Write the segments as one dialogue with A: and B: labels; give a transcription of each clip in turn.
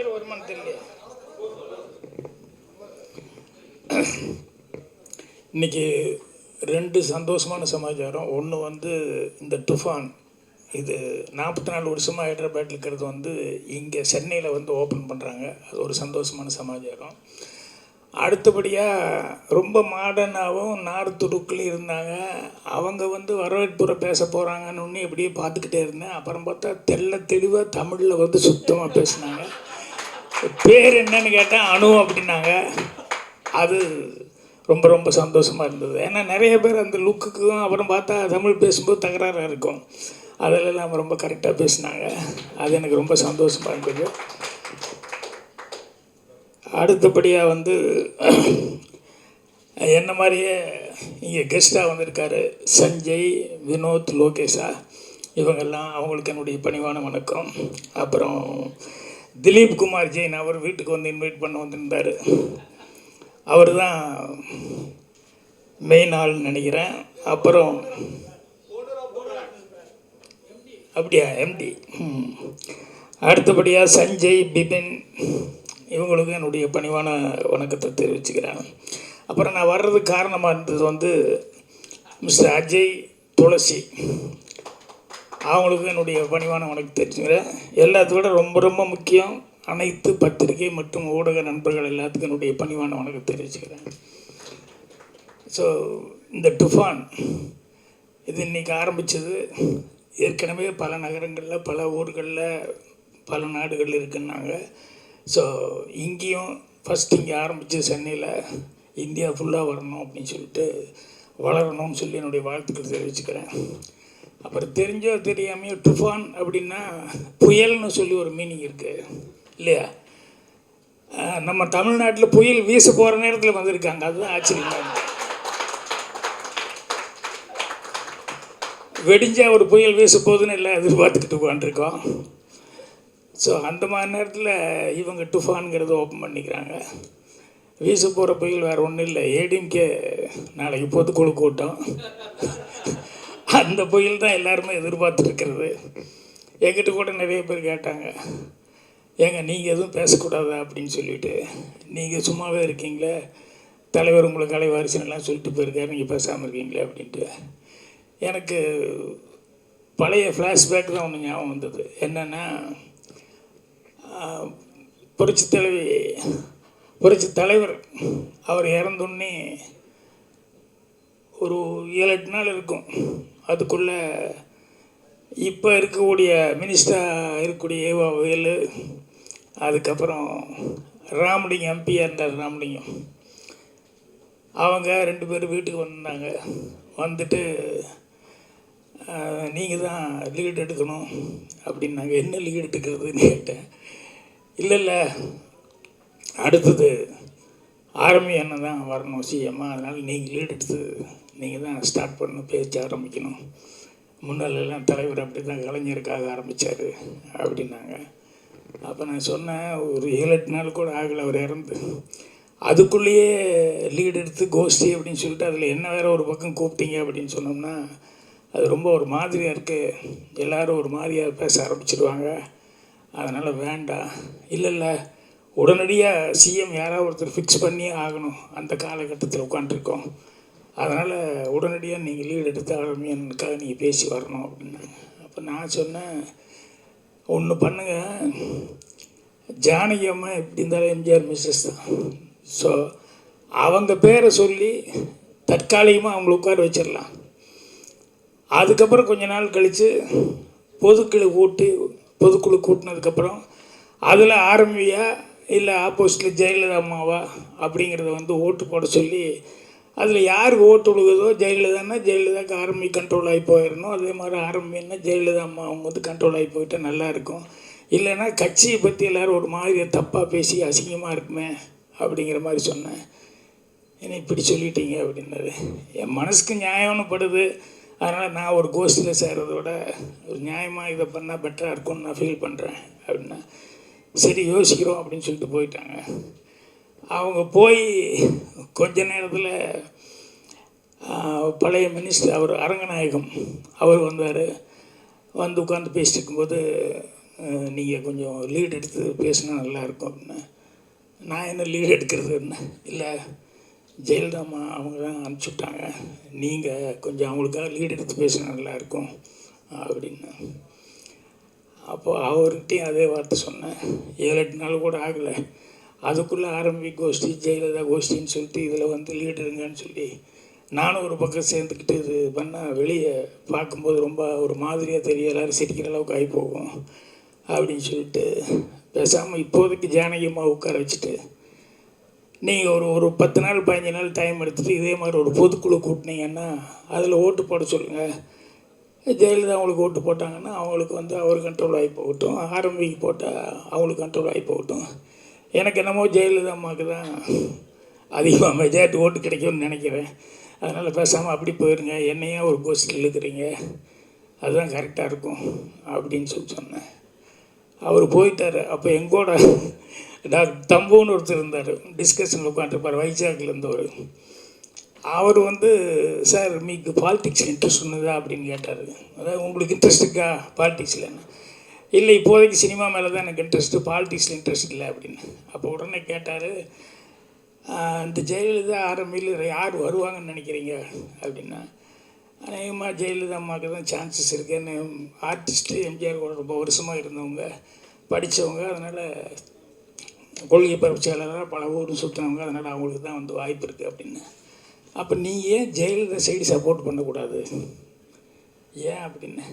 A: பேர் வருமானு தெரியல. இன்றைக்கி 2 சந்தோஷமான சமாச்சாரம். ஒன்று வந்து இந்த டுஃபான், இது 44 வருஷமாக ஹைதராபாத்தில் இருக்கிறது வந்து இங்கே சென்னையில் வந்து ஓப்பன் பண்ணுறாங்க. அது ஒரு சந்தோஷமான சமாச்சாரம். அடுத்தபடியாக ரொம்ப மாடர்னாகவும் நாடு துடுக்குலையும் இருந்தாங்க. அவங்க வந்து வரவேற்புரை பேச போகிறாங்கன்னு ஒன்று எப்படியே பார்த்துக்கிட்டே இருந்தேன். அப்புறம் பார்த்தா தெளிவாக தமிழில் வந்து சுத்தமாக பேசினாங்க. பேர் என்னன்னு கேட்டால் அணு அப்படின்னாங்க. அது ரொம்ப ரொம்ப சந்தோஷமாக இருந்தது. ஏன்னா நிறைய பேர் அந்த லுக்குக்கும் அப்புறம் பார்த்தா தமிழ் பேசும்போது தகராறாக இருக்கும். அதிலெல்லாம் ரொம்ப கரெக்டாக பேசினாங்க. அது எனக்கு ரொம்ப சந்தோஷமாக இருந்தது. அடுத்தபடியாக வந்து என்ன மாதிரியே இங்கே கெஸ்ட்டாக வந்திருக்காரு சஞ்சய், வினோத், லோகேஷா, இவங்கெல்லாம். அவங்களுக்கு என்னுடைய பணிவான வணக்கம். அப்புறம் திலீப் குமார் ஜெயின், அவர் வீட்டுக்கு வந்து இன்வைட் பண்ண வந்திருந்தார். அவர் தான் மெயின் ஆள்னு நினைக்கிறேன். அப்புறம் அப்படியா, எம்டி. அடுத்தபடியாக சஞ்சய், பிபின், இவங்களுக்கும் என்னுடைய பணிவான வணக்கத்தை தெரிவிச்சுக்கிறேன். அப்புறம் நான் வர்றதுக்கு காரணமாக இருந்தது வந்து மிஸ்டர் அஜய், துளசி, அவங்களுக்கும் என்னுடைய பணிவான வணக்கத்தை தெரிவிச்சுக்கிறேன். எல்லாத்த விட ரொம்ப ரொம்ப முக்கியம், அனைத்து பத்திரிகை மற்றும் ஊடக நண்பர்கள் எல்லாத்துக்கும் என்னுடைய பணிவான வணக்கத்தை தெரிவிச்சுக்கிறேன். ஸோ இந்த டுஃபான் இது இன்றைக்கி ஆரம்பித்தது. ஏற்கனவே பல நகரங்களில், பல ஊர்களில், பல நாடுகளில் இருக்குன்னாங்க. ஸோ இங்கேயும் ஃபஸ்ட் இங்கே ஆரம்பித்து சென்னையில் இந்தியா ஃபுல்லாக வரணும் அப்படின்னு சொல்லிட்டு வளரணும்னு சொல்லி என்னுடைய வாழ்த்துக்கள் தெரிவிச்சுக்கிறேன். அப்புறம் தெரிஞ்சோ தெரியாமையோ டுஃபான் அப்படின்னா புயல்னு சொல்லி ஒரு மீனிங் இருக்குது இல்லையா? நம்ம தமிழ்நாட்டில் புயல் வீச போகிற நேரத்தில் வந்திருக்காங்க. அதுதான் ஆச்சரியமாக. வெடிஞ்சா ஒரு புயல் வீச போகுதுன்னு எல்லாம் எதிர்பார்த்துக்கிட்டு உட்காந்துருக்கோம். ஸோ அந்த மாதிரி நேரத்தில் இவங்க டுஃபான்ங்கிறத ஓப்பன் பண்ணிக்கிறாங்க. வீச போகிற புயல் வேறு ஒன்றும் இல்லை, ஏடிஎம்கே நாளைக்கு பொதுக்குழு கூட்டம். அந்த புயல் தான் எல்லாருமே எதிர்பார்த்துருக்கிறது. என்கிட்ட கூட நிறைய பேர் கேட்டாங்க, ஏங்க நீங்கள் எதுவும் பேசக்கூடாதா அப்படின்னு சொல்லிவிட்டு. நீங்கள் சும்மாவே இருக்கீங்களே, தலைவர் உங்களுக்கு அலைவாரிசுன்னெல்லாம் சொல்லிட்டு போயிருக்காரு, நீங்கள் பேசாமல் இருக்கீங்களே அப்படின்ட்டு. எனக்கு பழைய ஃப்ளாஷ்பேக் தான் ஒன்று ஞாபகம் வந்தது. என்னென்னா, புரட்சி தலைவர் அவர் இறந்தோடனே ஒரு 7-8 நாள் இருக்கும். அதுக்குள்ளே இப்போ இருக்கக்கூடிய மினிஸ்டராக இருக்கக்கூடிய ஏவா வேலு, அதுக்கப்புறம் ராமலிங்கம், எம்பியாக இருந்தார் ராமலிங்கம், அவங்க 2 பேரும் வீட்டுக்கு வந்தாங்க. வந்துட்டு நீங்கள் தான் லீட் எடுக்கணும் அப்படின்னாங்க. என்ன லீட் எடுக்கிறதுன்னு கேட்டேன். இல்லை அடுத்தது ஆர்மி என்ன தான் வரணும் சிஎம்மா, அதனால் நீங்கள் லீட் எடுத்து நீங்கள் தான் ஸ்டார்ட் பண்ணணும், பேச்சு ஆரம்பிக்கணும். முன்னாலெல்லாம் தலைவர் அப்படி தான் கலைஞருக்காக ஆரம்பித்தார் அப்படின்னாங்க. அப்போ நான் சொன்னேன், ஒரு 7-8 நாள் கூட ஆகலை அவர் இறந்து, அதுக்குள்ளேயே லீடு எடுத்து கோஷ்டி அப்படின்னு சொல்லிட்டு அதில் என்ன வேறு ஒரு பக்கம் கூப்பிட்டீங்க அப்படின்னு சொன்னோம்னா அது ரொம்ப ஒரு மாதிரியாக இருக்குது, எல்லோரும் ஒரு மாதிரியாக பேச ஆரம்பிச்சிடுவாங்க, அதனால் வேண்டாம். இல்லை உடனடியாக சிஎம் யாராவது ஒருத்தர் ஃபிக்ஸ் பண்ணியே ஆகணும், அந்த காலகட்டத்தில் உட்காண்ட்ருக்கோம், அதனால் உடனடியாக நீங்கள் லீடு எடுத்து ஆரம்பியனுக்காக நீங்கள் பேசி வரணும் அப்படின்னாங்க. அப்போ நான் சொன்னேன், ஒன்று பண்ணுங்கள், ஜானகி அம்மா எப்படி இருந்தாலும் எம்ஜிஆர் மிஸ்ஸஸ் தான். ஸோ அவங்க பேரை சொல்லி தற்காலிகமாக அவங்கள உட்கார வச்சிடலாம். அதுக்கப்புறம் கொஞ்ச நாள் கழித்து பொதுக்குழு கூட்டினதுக்கப்புறம் அதில் ஆர்மியா இல்லை ஆப்போசிட்டில் ஜெயலலிதா அம்மாவா அப்படிங்கிறத வந்து ஓட்டு போட சொல்லி, அதில் யாருக்கு ஓட்டு விழுகுதோ, ஜெயலலிதான்னா ஜெயலலிதாவுக்கு ஆர்மி கண்ட்ரோல் ஆகி போயிடணும், அதே மாதிரி ஆர்மின்னா ஜெயலலிதா அம்மா அவங்க வந்து கண்ட்ரோல் ஆகி போயிட்டால் நல்லாயிருக்கும். இல்லைன்னா கட்சியை பற்றி எல்லோரும் ஒரு மாதிரி தப்பாக பேசி அசிங்கமாக இருக்குமே அப்படிங்கிற மாதிரி சொன்னேன். என்னை இப்படி சொல்லிட்டீங்க அப்படின்னாரு. என் மனசுக்கு நியாயம்னு படுது, அதனால் நான் ஒரு கோஷ்டியில் சேர்கிறத விட ஒரு நியாயமாக இதை பண்ணால் பெட்டராக இருக்கும்னு நான் ஃபீல் பண்ணுறேன் அப்படின்னா, சரி யோசிக்கிறோம் அப்படின்னு சொல்லிட்டு போயிட்டாங்க. அவங்க போய் கொஞ்ச நேரத்தில் பழைய மினிஸ்டர் அவர் அரங்கநாயகம் அவர் வந்தார். வந்து உட்காந்து பேசிட்டு இருக்கும்போது நீங்கள் கொஞ்சம் லீடு எடுத்து பேசினா நல்லாயிருக்கும் அப்படின்னு. நான் என்ன லீடு எடுக்கிறதுன்னு, இல்லை ஜெயலலிதாம்மா அவங்க தான் அனுப்பிச்சுட்டாங்க, நீங்கள் கொஞ்சம் அவங்களுக்காக லீடு எடுத்து பேசினா நல்லாயிருக்கும் அப்படின்னு. அப்போது அவர்கிட்டையும் அதே வார்த்தை சொன்னேன். 7-8 நாள் கூட ஆகலை, அதுக்குள்ளே ஆரம்பி கோஷ்டி ஜெயலலிதா கோஷ்டின்னு சொல்லிட்டு இதில் வந்து லீடருங்கன்னு சொல்லி நானும் ஒரு பக்கம் சேர்ந்துக்கிட்டு இது பண்ணால் வெளியே பார்க்கும்போது ரொம்ப ஒரு மாதிரியாக தெரிய, எல்லோரும் சிரிக்கிற அளவுக்கு ஆகி போகும் அப்படின்னு சொல்லிட்டு பேசாமல் இப்போதைக்கு ஜானகியமாக உட்கார வச்சுட்டு நீங்கள் ஒரு 10 நாள் 15 நாள் டைம் எடுத்துகிட்டு இதே மாதிரி ஒரு பொதுக்குழு கூட்டினீங்கன்னா அதில் ஓட்டு போட சொல்லுங்கள். ஜெயலலிதா அவங்களுக்கு ஓட்டு போட்டாங்கன்னா அவங்களுக்கு வந்து அவர் கண்ட்ரோல் ஆகி போகட்டும், ஆரம்பிக்கு போட்டால் அவங்களுக்கு கண்ட்ரோல் ஆகி போகட்டும். எனக்கு என்னமோ ஜெயலலிதா அம்மாவுக்கு தான் அதிகமாக மெஜாரிட்டி ஓட்டு கிடைக்கும்னு நினைக்கிறேன். அதனால் பேசாமல் அப்படி போயிருங்க, என்னையும் ஒரு கோஷ்டியில் இருக்கிறீங்க, அதுதான் கரெக்டாக இருக்கும் அப்படின்னு சொல்லி சொன்னேன். அவர் போயிட்டார். அப்போ எங்கூட டாக்டர் தம்புன்னு ஒருத்தர் இருந்தார், டிஸ்கஷனில் உட்காந்துருப்பார், வைஜாக்ல இருந்தவர். அவர் வந்து சார் மீக்கு பாலிடிக்ஸில் இன்ட்ரெஸ்ட் ஒன்றுதா அப்படின்னு கேட்டார். அதாவது உங்களுக்கு இன்ட்ரெஸ்ட் இருக்கா பாலிடிக்ஸில்? இல்லை, இப்போதைக்கு சினிமா மேலே தான் எனக்கு இன்ட்ரெஸ்ட்டு, பாலிடிக்ஸில் இன்ட்ரெஸ்ட் இல்லை அப்படின்னு. அப்போ உடனே கேட்டார், இந்த ஜெயலலிதா ஆரம்பியில் யார் வருவாங்கன்னு நினைக்கிறீங்க அப்படின்னா, அநேகமாக ஜெயலலிதா அம்மாவுக்கு தான் சான்சஸ் இருக்குன்னு. ஆர்டிஸ்ட்டு எம்ஜிஆர் கூட ரொம்ப வருஷமாக இருந்தவங்க, படித்தவங்க, அதனால் கொள்கை பரப்பு செயலாளராக பல ஊரும் சுற்றினவங்க, அதனால் அவங்களுக்கு தான் வந்து வாய்ப்பு இருக்குது அப்படின்னு. அப்போ நீ ஏன் ஜெயலலிதா சைடு சப்போர்ட் பண்ணக்கூடாது ஏன் அப்படின்னு?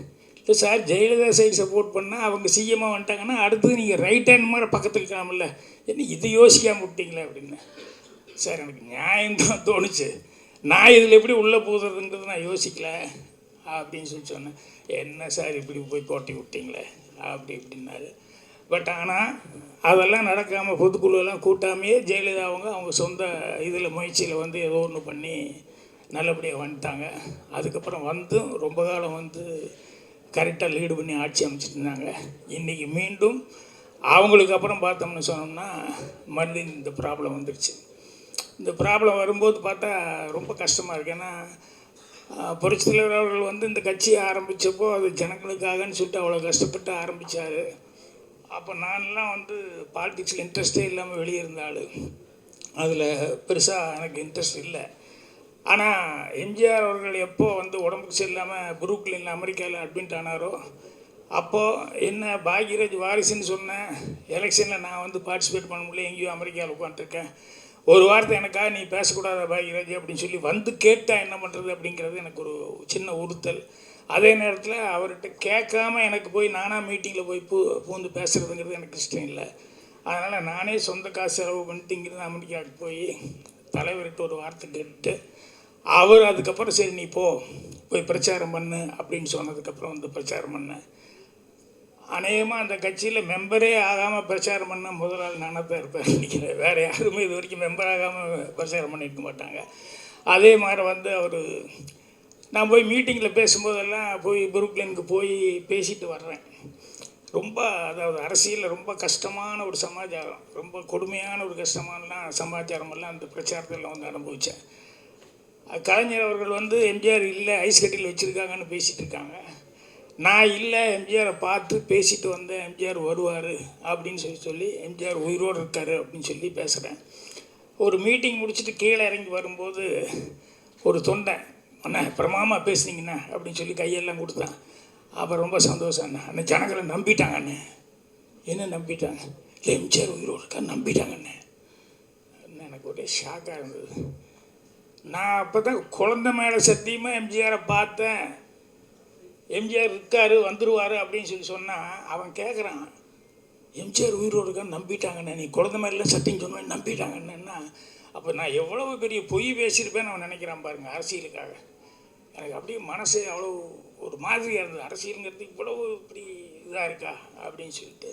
A: இல்லை சார், ஜெயலலிதா சைடு சப்போர்ட் பண்ணால் அவங்க சிஎம்மாக வந்துட்டாங்கன்னா அடுத்தது நீங்கள் ரைட் ஹேண்ட் மாதிரி பக்கத்தில் இருக்காமல்ல, என்ன இது யோசிக்காமல் விட்டீங்களே அப்படின்னு. சார் எனக்கு நியாயம்தான் தோணுச்சு, நான் இதில் எப்படி உள்ளே போகிறதுன்றது நான் யோசிக்கல அப்படின்னு சொல்லி சொன்னேன். என்ன சார் இப்படி போய் போட்டி விட்டீங்களே அப்படி இப்படின்னாரு. பட் ஆனால் அதெல்லாம் நடக்காமல் பொதுக்குழுவெல்லாம் கூட்டாமையே ஜெயலலிதா அவங்க சொந்த இதில் முயற்சியில் வந்து ஏதோ ஒன்று பண்ணி நல்லபடியாக வந்துட்டாங்க. அதுக்கப்புறம் வந்து ரொம்ப காலம் வந்து கரெக்டாக லீடு பண்ணி ஆட்சி அமைச்சிட்டு இருந்தாங்க. இன்றைக்கி மீண்டும் அவங்களுக்கு அப்புறம் பார்த்தோம்னு சொன்னோம்னா மறுபடியும் இந்த ப்ராப்ளம் வந்துடுச்சு. இந்த ப்ராப்ளம் வரும்போது பார்த்தா ரொம்ப கஷ்டமாக இருக்குது. ஏன்னா புரட்சித் தலைவர் அவர்கள் வந்து இந்த கட்சியை ஆரம்பித்தப்போ அது ஜனங்களுக்காகன்னு சொல்லிட்டு அவ்வளோ கஷ்டப்பட்டு ஆரம்பித்தார். அப்போ நான்லாம் வந்து பாலிடிக்ஸில் இன்ட்ரெஸ்டே இல்லாமல் வெளியே இருந்த ஆள், அதில் பெருசாக எனக்கு இன்ட்ரெஸ்ட் இல்லை. ஆனால் எம்ஜிஆர் அவர்கள் எப்போ வந்து உடம்புக்கு சரியில்லாமல் புரூக்லினில் அமெரிக்காவில் அட்மிட் ஆனாரோ அப்போது என்ன பாக்யராஜ் வாரிசுன்னு சொன்னேன். எலெக்ஷனில் நான் வந்து பார்ட்டிசிபேட் பண்ண முடியல, எங்கேயோ அமெரிக்காவில் உட்காந்துருக்கேன். ஒரு வார்த்தை எனக்காக நீ பேசக்கூடாத பாக்யராஜ் அப்படின்னு சொல்லி வந்து கேட்டால் என்ன பண்ணுறது அப்படிங்கிறது எனக்கு ஒரு சின்ன உறுத்தல். அதே நேரத்தில் அவர்கிட்ட கேட்காம எனக்கு போய் நானாக மீட்டிங்கில் போய் பூந்து பேசுகிறதுங்கிறது எனக்கு இஷ்டம் இல்லை. அதனால் நானே சொந்த காசு செலவு பண்ணிட்டு இங்கிருந்து அமெரிக்காவுக்கு போய் தலைவர்கிட்ட ஒரு வார்த்தை கேட்டு அவர் அதுக்கப்புறம் சரி நீ போய் பிரச்சாரம் பண்ணு அப்படின்னு சொன்னதுக்கப்புறம் வந்து பிரச்சாரம் பண்ணேன். அநேகமாக அந்த கட்சியில் மெம்பரே ஆகாமல் பிரச்சாரம் பண்ண முதல் ஆள் நானாக தான் இருப்பேன் நினைக்கிறேன். வேறு யாருமே இது வரைக்கும் மெம்பர் ஆகாமல் பிரச்சாரம் பண்ணியிருக்க மாட்டாங்க. அதே மாதிரி வந்து அவர் நான் போய் மீட்டிங்கில் பேசும்போதெல்லாம் போய் புரூக்லினுக்கு போய் பேசிட்டு வர்றேன். ரொம்ப அதாவது அரசியலில் ரொம்ப கஷ்டமான ஒரு சமாச்சாரம், ரொம்ப கொடுமையான ஒரு கஷ்டமான சமாச்சாரமெல்லாம் அந்த பிரச்சாரத்தில் வந்து அனுபவித்தேன். கலைஞர் அவர்கள் வந்து எம்ஜிஆர் இல்லை ஐஸ் கட்டியில் வச்சுருக்காங்கன்னு பேசிகிட்டு இருக்காங்க. நான் இல்லை எம்ஜிஆரை பார்த்து பேசிட்டு வந்தேன், எம்ஜிஆர் வருவார் அப்படின்னு சொல்லி எம்ஜிஆர் உயிரோடு இருக்கார் அப்படின்னு சொல்லி பேசுகிறேன். ஒரு மீட்டிங் முடிச்சுட்டு கீழே இறங்கி வரும்போது ஒரு தொண்டை, அண்ணா பிரமாமா பேசுனீங்கண்ணா அப்படின்னு சொல்லி கையெல்லாம் கொடுத்தான். அப்புறம் ரொம்ப சந்தோஷம் அண்ணா, அண்ணா ஜனங்களை நம்பிட்டாங்க அண்ணே. என்ன நம்பிட்டாங்க? இல்லை எம்ஜிஆர் உயிரோடு இருக்கா நம்பிட்டாங்கண்ணே. எனக்கு ஒரே ஷாக்காக இருந்தது. நான் அப்போ தான் குழந்தை மேலே சத்தியமாக எம்ஜிஆரை பார்த்தேன், எம்ஜிஆர் இருக்கார் வந்துடுவார் அப்படின்னு சொல்லி சொன்னால் அவன் கேட்குறான், எம்ஜிஆர் உயிரோடு இருக்கான்னு நம்பிட்டாங்கண்ணே, நீ குழந்தை மேலாம் சத்தியம் சொன்ன நம்பிட்டாங்கண்ணா. அப்போ நான் எவ்வளவு பெரிய பொய் பேசியிருப்பேன்னு அவன் நினைக்கிறான் பாருங்கள் அரசியலுக்காக. எனக்கு அப்படியே மனசு அவ்வளோ ஒரு மாதிரியாக இருந்தது, அரசியலுங்கிறது இவ்வளவு இப்படி இதாக இருக்கா அப்படின்னு சொல்லிட்டு.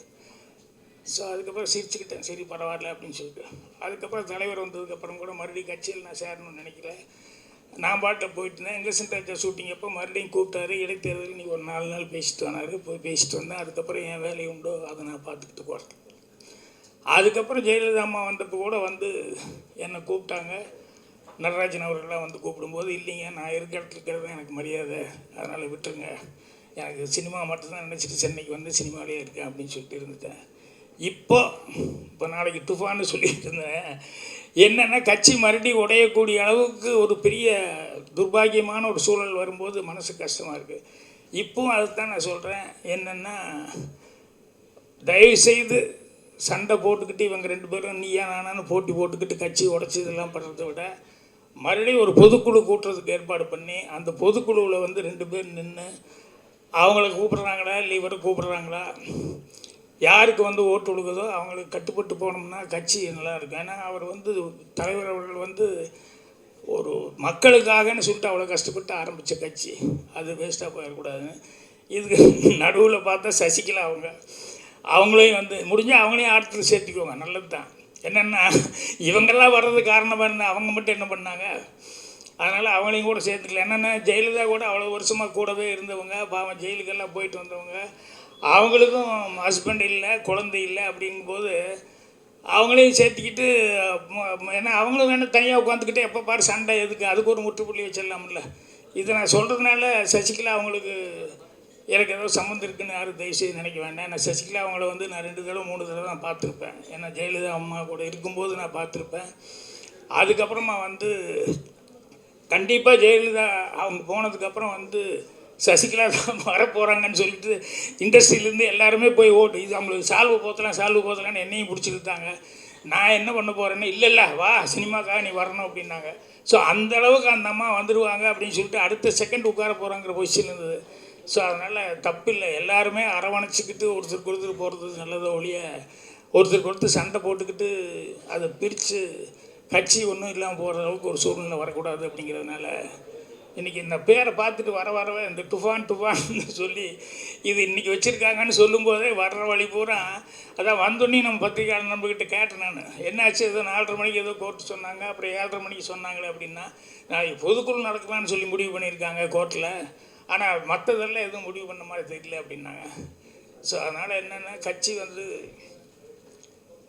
A: ஸோ அதுக்கப்புறம் சிரிச்சுக்கிட்டேன், சரி பரவாயில்ல அப்படின்னு சொல்லிட்டு. அதுக்கப்புறம் தலைவர் வந்ததுக்கப்புறம் கூட மறுபடியும் கட்சியில் நான் சேரணும்னு நினைக்கல. நான் பாட்டை போயிட்டு இருந்தேன். எங்கள் சென்டர் ஷூட்டிங் அப்போ மறுபடியும் கூப்பிட்டாரு, இடைத்தேர்தல் நீ ஒரு 4 நாள் பேசிட்டு வந்தார். போய் பேசிட்டு வந்தேன். அதுக்கப்புறம் என் வேலை உண்டோ அதை நான் பார்த்துக்கிட்டு போகிறேன். அதுக்கப்புறம் ஜெயலலிதா அம்மா வந்தப்போ கூட வந்து என்னை கூப்பிட்டாங்க. நடராஜன் அவர்கள்லாம் வந்து கூப்பிடும்போது, இல்லைங்க நான் இருக்க இடத்துல இருக்கிறது எனக்கு மரியாதை, அதனால் விட்டுருங்க, எனக்கு சினிமா மட்டும்தான் நினச்சிட்டு சென்னைக்கு வந்து சினிமாவிலே இருக்கேன் அப்படின்னு சொல்லிட்டு இருந்துட்டேன். இப்போ நாளைக்கு துஃபான்னு சொல்லிட்டு இருந்தேன். என்னென்னா கட்சி மறுபடியும் உடையக்கூடிய அளவுக்கு ஒரு பெரிய துர்பாகியமான ஒரு சூழல் வரும்போது மனசு கஷ்டமாக இருக்குது. இப்போவும் அதுதான் நான் சொல்கிறேன். என்னென்னா தயவுசெய்து சண்டை போட்டுக்கிட்டு இவங்க 2 பேரும் நீயா நானான்னு போட்டி போட்டுக்கிட்டு கட்சி உடச்சி இதெல்லாம் பண்ணுறத விட மறுபடியும் ஒரு பொதுக்குழு கூட்டுறதுக்கு ஏற்பாடு பண்ணி அந்த பொதுக்குழுவில் வந்து 2 பேர் நின்று அவங்கள கூப்பிட்றாங்களா இல்லை இவரை கூப்பிட்றாங்களா, யாருக்கு வந்து ஓட்டு விழுகுதோ அவங்களுக்கு கட்டுப்பட்டு போனோம்னா கட்சி நல்லா இருக்கும். ஏன்னா அவர் வந்து தலைவர் அவர்கள் வந்து ஒரு மக்களுக்காகன்னு சொல்லிட்டு அவ்வளோ கஷ்டப்பட்டு ஆரம்பித்த கட்சி, அது வேஸ்ட்டாக போயிடக்கூடாதுன்னு இதுக்கு நடுவில் பார்த்தா சசிகலா அவங்களையும் வந்து முடிஞ்சால் அவங்களையும் ஆட்டத்தில் சேர்த்துக்குவாங்க, நல்லது தான். என்னென்னா இவங்கெல்லாம் வர்றதுக்கு காரணமாக இருந்தால் அவங்க மட்டும் என்ன பண்ணாங்க, அதனால் அவங்களையும் கூட சேர்த்துக்கல. என்னென்னா ஜெயலலிதா கூட அவ்வளோ வருஷமாக கூடவே இருந்தவங்க, பாவம் ஜெயிலுக்கெல்லாம் போயிட்டு வந்தவங்க, அவங்களுக்கும் ஹஸ்பண்ட் இல்லை குழந்தை இல்லை அப்படிங்கும்போது அவங்களையும் சேர்த்துக்கிட்டு ஏன்னா அவங்களும் வேணும் தனியாக உட்காந்துக்கிட்டு எப்போ பாரு சண்டை எதுக்கு, அதுக்கு ஒரு முற்றுப்புள்ளி வச்சிடலாம்ல. இதை நான் சொல்கிறதுனால சசிகலா அவங்களுக்கு எனக்கு ஏதோ சம்மந்தம் இருக்குன்னு யாரும் தயவுசெய்து நினைக்க வேண்டாம். நான் சசிகலா அவங்கள வந்து நான் 2 தடவை 3 தடவை நான் பார்த்துருப்பேன். ஏன்னா ஜெயலலிதா அம்மா கூட இருக்கும்போது நான் பார்த்துருப்பேன். அதுக்கப்புறமா வந்து கண்டிப்பாக ஜெயலலிதா அவங்க போனதுக்கப்புறம் வந்து சசிகலா தான் வரப்போகிறாங்கன்னு சொல்லிட்டு இண்டஸ்ட்ரியிலேருந்து எல்லாருமே போய் ஓட்டு இது அவங்களுக்கு சால்வு போத்தலான்னு என்னையும் பிடிச்சிருந்தாங்க. நான் என்ன பண்ண போகிறேன்னு இல்லை வா சினிமாக்காக நீ வரணும் அப்படின்னாங்க. ஸோ அந்தளவுக்கு அந்த அம்மா வந்துடுவாங்க அப்படின்னு சொல்லிட்டு அடுத்த செகண்ட் உட்கார போகிறாங்கிற பொசிஷன் இருந்தது. ஸோ அதனால் தப்பில்லை, எல்லாருமே அரவணைச்சிக்கிட்டு ஒருத்தருக்கு ஒருத்தர் போகிறது நல்லதோ ஒழிய ஒருத்தருக்கு ஒருத்தர் சண்டை போட்டுக்கிட்டு அதை பிரித்து கட்சி ஒன்றும் இல்லாமல் போகிற அளவுக்கு ஒரு சூழ்நிலை வரக்கூடாது. அப்படிங்கிறதுனால இன்றைக்கி இந்த பேரை பார்த்துட்டு வரவே இந்த துஃபான்னு சொல்லி இது இன்றைக்கி வச்சுருக்காங்கன்னு சொல்லும்போதே வர்ற வழி பூரா அதான் வந்தோடனே நம்ம பத்திரிக்கையாளர் நம்மக்கிட்ட கேட்டேன். நான் என்னாச்சு, ஏதோ 4:30 மணிக்கு ஏதோ கோர்ட்டு சொன்னாங்க, அப்புறம் 7:30 மணிக்கு சொன்னாங்களே அப்படின்னா, நான் பொதுக்குழு நடக்கலான்னு சொல்லி முடிவு பண்ணியிருக்காங்க கோர்ட்டில், ஆனால் மற்றதெல்லாம் எதுவும் முடிவு பண்ண மாதிரி தெரியல அப்படின்னாங்க. ஸோ அதனால் என்னென்னா கட்சி வந்து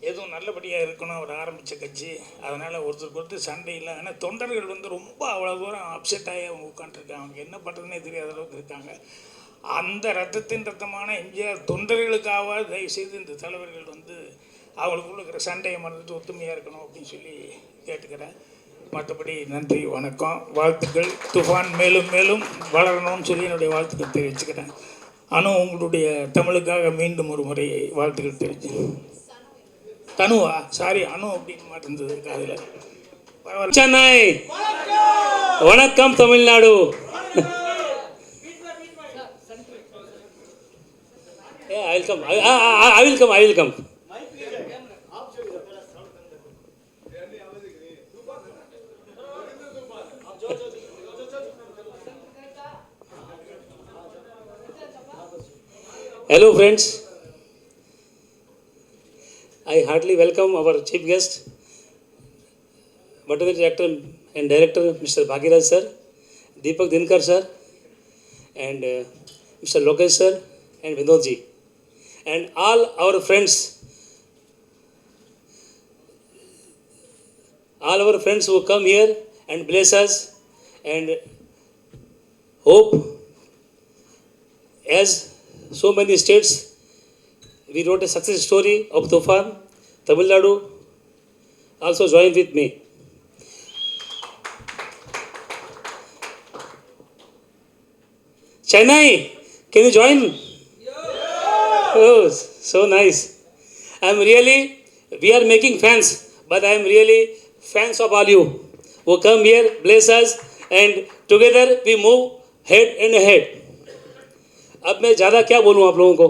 A: எதுவும் நல்லபடியாக இருக்கணும், அவர் ஆரம்பித்த கட்சி. அதனால் ஒருத்தருக்கு ஒருத்தர் சண்டை இல்லை. ஆனால் தொண்டர்கள் வந்து ரொம்ப அவ்வளோ தூரம் அப்செட் ஆகி அவங்க உட்காந்துருக்காங்க, அவங்க என்ன பண்ணுறதுனே தெரியாத அளவுக்கு இருக்காங்க. அந்த ரத்தமான எம்ஜிஆர் தொண்டர்களுக்காக தயவுசெய்து இந்த தலைவர்கள் வந்து அவங்களுக்குள்ள இருக்கிற சண்டையை மறந்துட்டு ஒத்துமையாக இருக்கணும் அப்படின்னு சொல்லி கேட்டுக்கிறேன். மற்றபடி நன்றி, வணக்கம், வாழ்த்துக்கள். துஃபான் மேலும் மேலும் வளரணும்னு சொல்லி என்னுடைய வாழ்த்துக்கள் தெரிவிச்சுக்கிறேன். ஆனால் உங்களுடைய தமிழுக்காக மீண்டும் ஒரு முறை வாழ்த்துக்கள் தெரிவிச்சு. தனுவா சாரி அனு அப்படின்னு மாட்டிருந்தது அதில்.
B: சென்னை வணக்கம், Tamil Nadu. I will come. Hello friends, I heartily welcome our chief guest, veterinary actor and director Mr. Bhagiraj sir, Deepak Dinkar sir, and Mr. Lokesh sir and Vinod ji, and all our friends who come here and bless us, and hope as so many states we wrote a success story of Tufan. Tamil Nadu also joined with me. Chennai, can you join? Oh, so nice. We are making fans, but I am really fans of all you who come here, bless us, and together we move head and ahead. अब मैं ज़्यादा क्या बोलूँ आप लोगों को,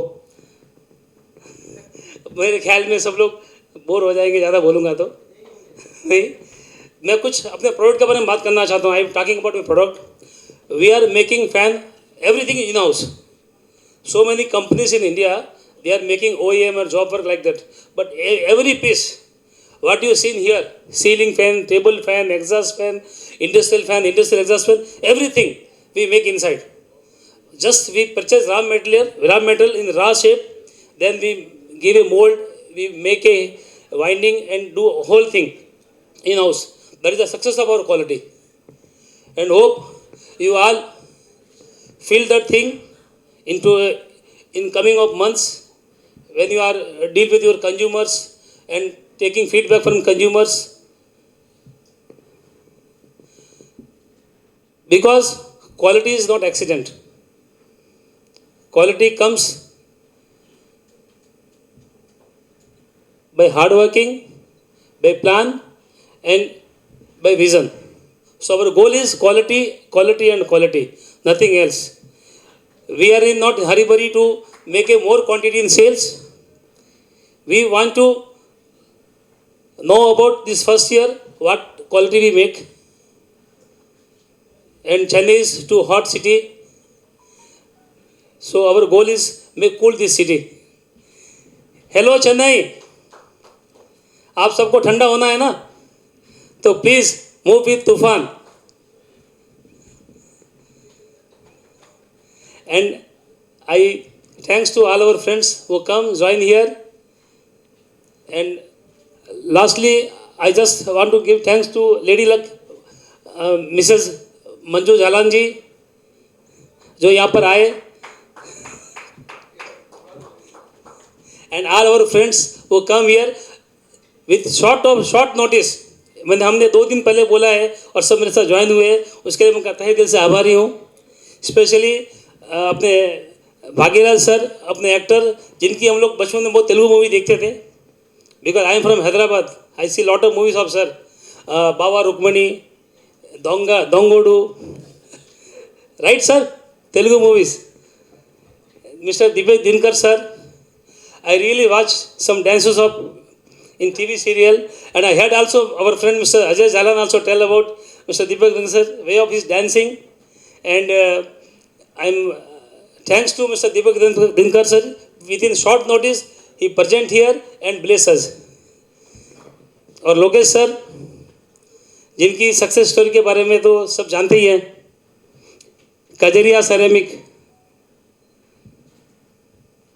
B: मेरे ख्याल में सब लोग बोर हो जाएंगे ज़्यादा बोलूँगा तो नहीं. मैं कुछ अपने प्रोडक्ट के बारे में बात करना चाहता हूँ. I am talking about my product. We are making fan everything in house. So many companies in India, they are making OEM or job work like that. But every piece, what you see here, ceiling fan, table fan, exhaust fan, industrial exhaust fan, everything we make inside. Just we purchase raw material in raw shape, then we give a mold, we make a winding and do a whole thing in house. That is the success of our quality. And hope you all feel that thing into in coming of months when you are deal with your consumers and taking feedback from consumers, because quality is not accident. Quality comes by hard working, by plan, and by vision. So our goal is quality, quality, and quality, nothing else. We are in not hurry burry to make a more quantity in sales. We want to know about this first year what quality we make. And Chennai is too hot city, so our goal is make cool this city. Hello Chennai, आप सबको ठंडा होना है ना, तो please move with तूफान. And I thanks to all our friends who come join here. And lastly, I just want to give thanks to Lady Luck, Mrs. Manju Jalan ji, जो यहाँ पर आए, and all our friends who come here with short notice. मैंने हमने 2 दिन पहले बोला है और सब मेरे साथ ज्वाइन हुए, उसके लिए मैं तहे दिल से आभारी हूँ. स्पेशली अपने भागीराज सर, अपने एक्टर, जिनकी हम लोग बचपन में बहुत तेलुगु मूवी देखते थे. Because I am from Hyderabad, I see lot of movies of sir. Baba Rukmini, Dongodu, right sir, Telugu movies. Mr. Deepak Dinkar sir, I really watched some dances of in TV serial, and I heard also our friend Mr. Ajay Jalan also tell about Mr. Deepak Dinkar sir, way of his dancing, and I'm thanks to Mr. Deepak Dinkar sir, within short notice he present here and bless us. और Lokesh sir, जिनकी success story के बारे में तो सब जानते ही हैं. Kajaria ceramic,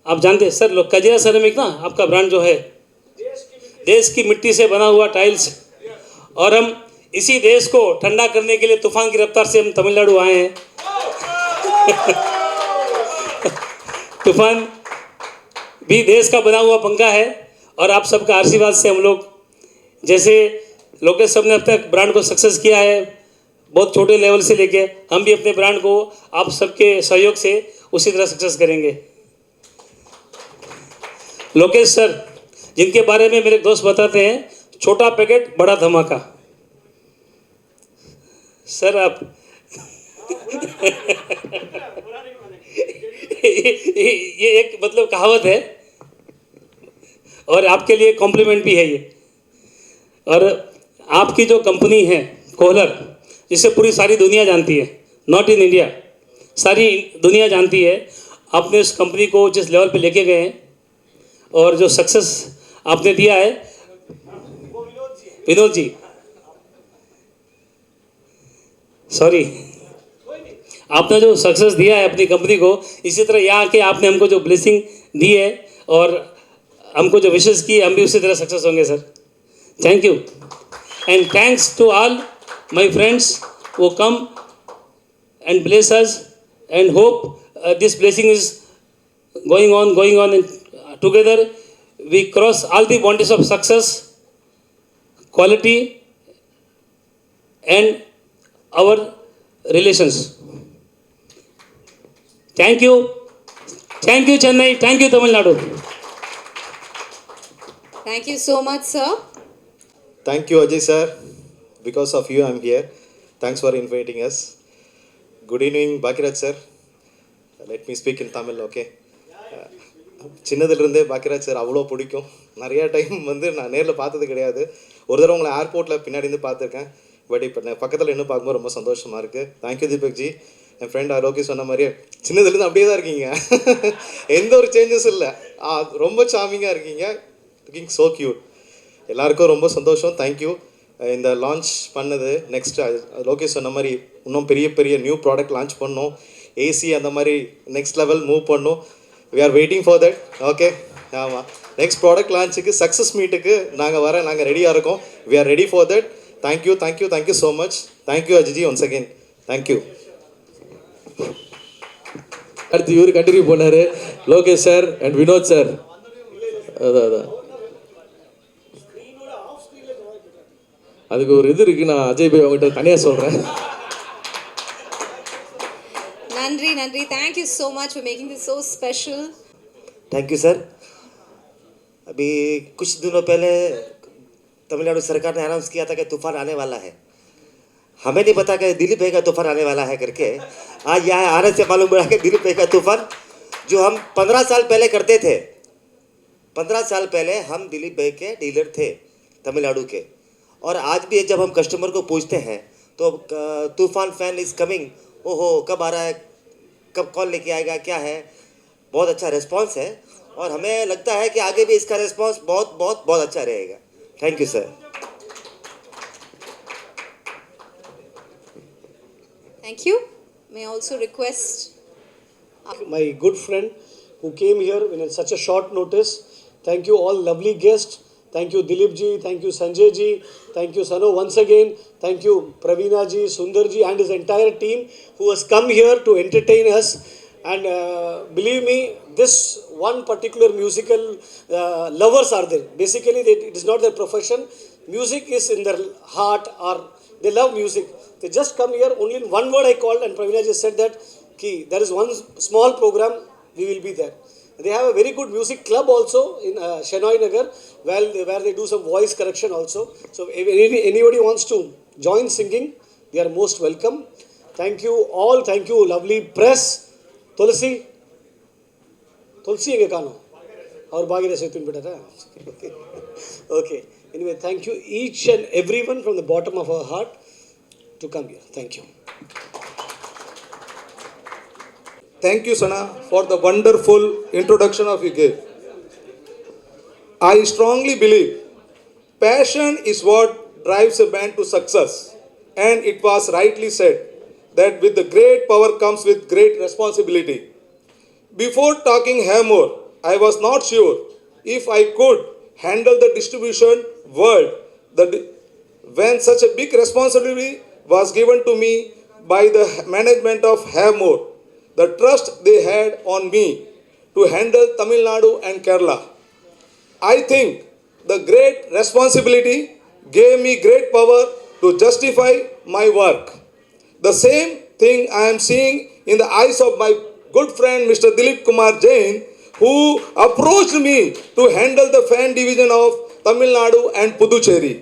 B: आप जानते हैं सर, लोग कजरिया सेरेमिक ना आपका ब्रांड जो है, देश की मिट्टी से बना हुआ टाइल्स, और हम इसी देश को ठंडा करने के लिए तूफान की रफ्तार से हम तमिलनाडु आए हैं. तूफान भी देश का बना हुआ पंखा है, और आप सबका आशीर्वाद से हम लोग, जैसे लोकेश सब ने अब तक ब्रांड को सक्सेस किया है बहुत छोटे लेवल से लेके, हम भी अपने ब्रांड को आप सबके सहयोग से उसी तरह सक्सेस करेंगे. लोकेश सर, जिनके बारे में मेरे दोस्त बताते हैं, छोटा पैकेट बड़ा धमाका. सर आप ये एक मतलब कहावत है, और आपके लिए कॉम्प्लीमेंट भी है ये. और आपकी जो कंपनी है कोहलर, जिसे पूरी सारी दुनिया जानती है, नॉट इन इंडिया, सारी दुनिया जानती है, आपने उस कंपनी को जिस लेवल पे लेके गए हैं और जो सक्सेस आपने दिया है, विनोद जी, सॉरी, आपने जो सक्सेस दिया है अपनी कंपनी को, इसी तरह यहाँ के आपने हमको जो ब्लेसिंग दी है और हमको जो विशेष की, हम भी उसी तरह सक्सेस होंगे sir. Thank you. And thanks to all my friends who come and bless us, and hope this blessing is going on, and together we cross all the boundaries of success, quality, and our relations. Thank you Chennai, thank you Tamil Nadu.
C: Thank you so much, sir.
D: Thank you, Ajay sir. Because of you, I'm here. Thanks for inviting us. Good evening, Bakiraj sir. Let me speak in Tamil, okay? சின்னதுலேருந்தே Bhagyaraj sir அவ்வளோ பிடிக்கும். நிறையா time வந்து நான் நேரில் பார்த்தது கிடையாது. ஒரு தடவை உங்களை ஏர்போர்ட்டில் பின்னாடி இருந்து பார்த்துருக்கேன். பட் இப்போ நான் பக்கத்தில் இன்னும் பார்க்கும்போது ரொம்ப சந்தோஷமாக இருக்குது. தேங்க்யூ தீபக் ஜி. என் ஃப்ரெண்ட் ஆரோக்கி சொன்ன மாதிரியே சின்னதுலேருந்து அப்படியே தான் இருக்கீங்க. எந்த ஒரு சேஞ்சஸ் இல்லை. ரொம்ப சாமிங்காக இருக்கீங்க. Looking so cute. எல்லாருக்கும் ரொம்ப சந்தோஷம். தேங்க்யூ. இந்த லான்ச் பண்ணது நெக்ஸ்ட் லோகேஷ் சொன்ன மாதிரி இன்னும் பெரிய பெரிய நியூ ப்ராடக்ட் லான்ச் பண்ணோம். ஏசி அந்த மாதிரி நெக்ஸ்ட் லெவல் மூவ் பண்ணோம். We are waiting for that. Okay, ஆமாம். நெக்ஸ்ட் ப்ராடக்ட் லான்ச்சுக்கு சக்ஸஸ் மீட்டுக்கு நாங்கள் ரெடியாக இருக்கோம். We are ready for that. Thank you so much. Thank you Ajiji once again. Thank you.
E: அடுத்து இவர் கண்டினியூ பண்ணார், Lokesh sir and Vinod sir. அதான் அதுக்கு ஒரு இது இருக்குது, நான் அஜய் பாய் அவங்ககிட்ட தனியாக சொல்கிறேன்.
C: Nandri, Nandri, thank you so much for making this so special.
F: Thank you sir. अभी कुछ दिनों पहले तमिलनाडु सरकार ने अनाउंस किया था कि तूफान आने वाला है. हमें नहीं पता कि दिलीप भाई का तूफान आने वाला है करके. आज यहाँ आने से मालूम पड़ा कि दिलीप भाई का तूफान जो हम 15 साल पहले करते थे. 15 साल पहले हम दिलीप भाई के डीलर थे तमिलनाडु के. और आज भी जब हम कस्टमर को पूछते हैं तो तूफान फैन इज़ कमिंग, ओहो कब आ रहा है, कब कौन लेके आएगा, क्या है. बहुत अच्छा रिस्पांस है और हमें लगता है कि आगे भी इसका रिस्पांस बहुत बहुत बहुत अच्छा रहेगा. Thank you sir.
C: Thank you. May I also request
G: my good friend who came here in such a short notice. Thank you all lovely guests. Thank you Dilip ji, thank you Sanjay ji, thank you Sano once again, thank you Praveena ji, Sundar ji and his entire team who has come here to entertain us. And believe me, this one particular musical lovers are there. Basically it is not their profession. Music is in their heart, or they love music. They just come here, only in one word I called and Praveena ji said that there is one small program, we will be there. They have a very good music club also in Shenoy Nagar, where they do some voice correction also. So if anybody wants to join singing, they are most welcome. Thank you all. Thank you lovely press. Tulsi enge kano aur bagire se tun beta. Okay. Anyway, thank you each and everyone from the bottom of our heart to come here. Thank you.
H: Thank you, Sana, for the wonderful introduction of you gave. I strongly believe passion is what drives a band to success. And it was rightly said that with the great power comes with great responsibility. Before talking Hammer, I was not sure if I could handle the distribution world when such a big responsibility was given to me by the management of Hammer. The trust they had on me to handle Tamil Nadu and Kerala. I think the great responsibility gave me great power to justify my work. The same thing I am seeing in the eyes of my good friend Mr. Dilip Kumar Jain, who approached me to handle the fan division of Tamil Nadu and Puducherry.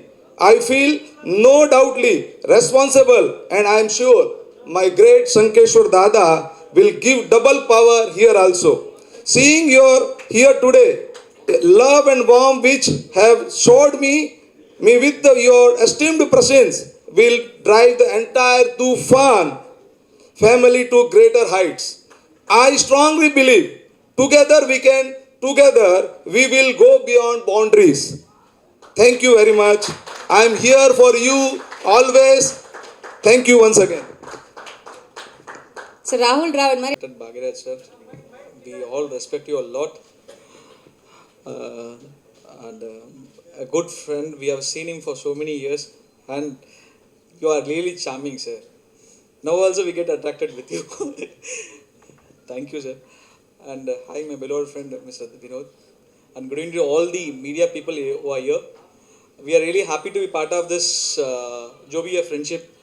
H: I feel no doubtly responsible, and I am sure my great Sankeshwar Dada will give double power here also. Seeing you here today, love and warmth which have showed me with your esteemed presence will drive the entire Tufan family to greater heights. I strongly believe together we will go beyond boundaries. Thank you very much. I am here for you always. Thank you once again.
C: So Rahul Dravid Mari.
I: Bhagirath sir, we all respect you a lot. And a good friend, we have seen him for so many years, and you are really charming, sir. Now also we get attracted with you. Thank you, sir. And hi, my beloved friend, Mr. Vinod. And good evening to all the media people who are here. We are really happy to be part of this Joviya friendship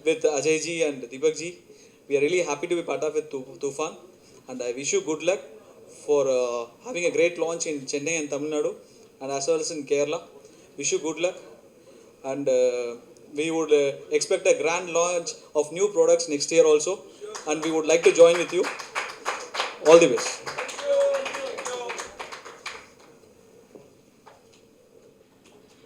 I: with Ajay ji and Deepak ji. We are really happy to be part of it, Tufan. And I wish you good luck for having a great launch in Chennai and Tamil Nadu, and as well as in Kerala. Wish you good luck. And we would expect a grand launch of new products next year also. And we would like to join with you. All the best.